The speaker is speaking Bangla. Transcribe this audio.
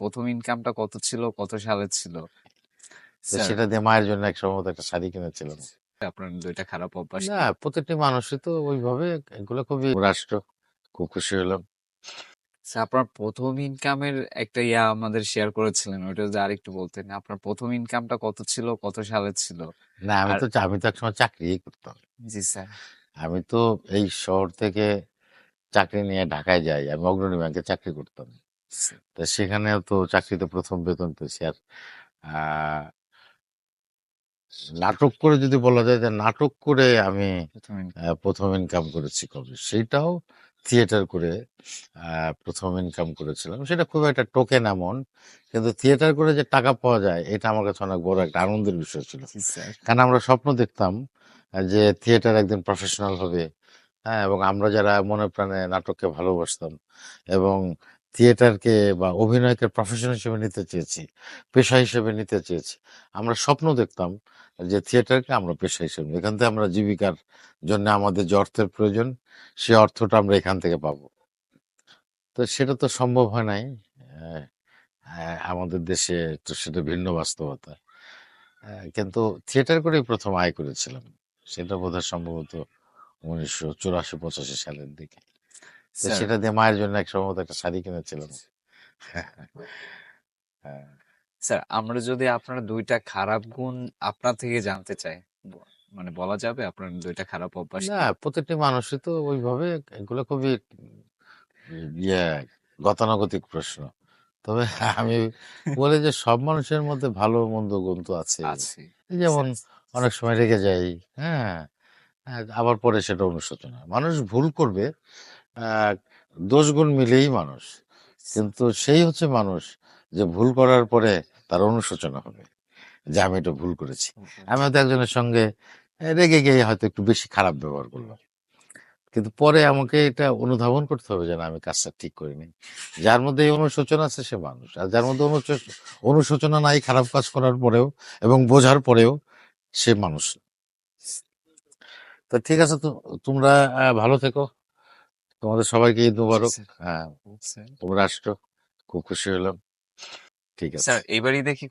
প্রথম ইনকামটা কত ছিল, কত সালে ছিল? তো স্যার, সেটা দিয়ে মায়ের জন্য এক সময় একটা শাড়ি কিনেছিলাম। আপনার ২টা খারাপ অভ্যাস না, কি? প্রত্যেকটি মানুষই তো ওইভাবে, এগুলো খুবই রাষ্ট্র, খুব খুশি হলাম। স্যার, আপনার প্রথম ইনকামের একটা আমাদের শেয়ার করেছিলেন, ওটা যদি আরেকটু বলতেন। আপনার প্রথম ইনকামটা কত ছিল, কত সালে ছিল? না, আর আমি তো একসময় চাকরি করতাম। জি স্যার। আমি তো এই শহর থেকে চাকরি নিয়ে ঢাকায় যাই, আমি অগ্রণী ব্যাংকে চাকরি করতাম। স্যার, তা সেখানেও তো চাকরিতে প্রথম বেতন পেয়েছি। আর আহ, নাটক করে যদি বলা যায়, যে নাটক করে আমি প্রথম ইনকাম। প্রথম ইনকাম করেছি কবে, সেটাও থিয়েটার করে প্রথম ইনকাম করেছিলাম। সেটা খুব একটা টোকেন অ্যামাউন্ট, কিন্তু থিয়েটার করে যে টাকা পাওয়া যায়, এটা আমার কাছে অনেক বড় একটা আনন্দের বিষয় ছিল। জি স্যার। কারণ আমরা স্বপ্ন দেখতাম যে থিয়েটার একদিন প্রফেশনাল হবে। হ্যাঁ, এবং আমরা যারা মনে প্রাণে নাটককে ভালোবাসতাম এবং থিয়েটারকে বা অভিনয়কে প্রফেশন হিসেবে নিতে চেয়েছি, পেশা হিসেবে নিতে চেয়েছি, আমরা স্বপ্ন দেখতাম যে থিয়েটারকে আমরা পেশা হিসেবে এখান থেকে আমরা জীবিকার জন্য আমাদের যে অর্থের প্রয়োজন, সে অর্থটা আমরা এখান থেকে পাবো। তো সেটা তো সম্ভব হয় নাই। আহ, আমাদের দেশে তো সেটা ভিন্ন বাস্তবতা। কিন্তু থিয়েটার করেই প্রথম আয় করেছিলাম। সেটা বোধহয় সম্ভবত 1984-85 সালের দিকে। তো স্যার, সেটা দিয়ে মায়ের জন্য এক সম্ভবত একটা শাড়ি কিনেছিলাম। হ্যাঁ। স্যার, আমরা যদি আপনার ২টা খারাপ গুণ আপনার থেকে জানতে চাই, মানে বলা যাবে আপনার ২টা খারাপ অভ্যাস না, কি? প্রত্যেকটি মানুষই তো ওইভাবে, এগুলো খুবই ইয়ে গতানুগতিক প্রশ্ন। তবে আমি বলি যে সব মানুষের মধ্যে ভালো মন্দ গুণ তো আছে। আছে। যেমন অনেক সময় রেগে যাই, হ্যাঁ, আবার পরে সেটা অনুশোচনা, মানুষ ভুল করবে। আহ, দোষ গুণ মিলেই মানুষ, কিন্তু সেই হচ্ছে মানুষ যে ভুল করার পরে তার অনুশোচনা হবে যে আমি এটা ভুল করেছি। আমি হয়তো একজনের সঙ্গে রেগে গিয়ে হয়তো একটু বেশি খারাপ ব্যবহার করলাম, কিন্তু পরে আমাকে এটা অনুধাবন করতে হবে যে না, আমি কাজটা ঠিক করিনি। যার মধ্যে এই অনুশোচনা আছে সে মানুষ, আর যার মধ্যে অনুশোচনা নাই, খারাপ কাজ করার পরেও এবং বোঝার পরেও, সে মানুষ না। তো ঠিক আছে, তো তোমরা ভালো থেকো, তোমাদের সবাইকে ঈদ জি মুবারক। স্যার। হ্যাঁ, স্যার, তোমরা আসছো, খুব খুশি হলাম। ঠিক আছে। স্যার, এবারই দেখি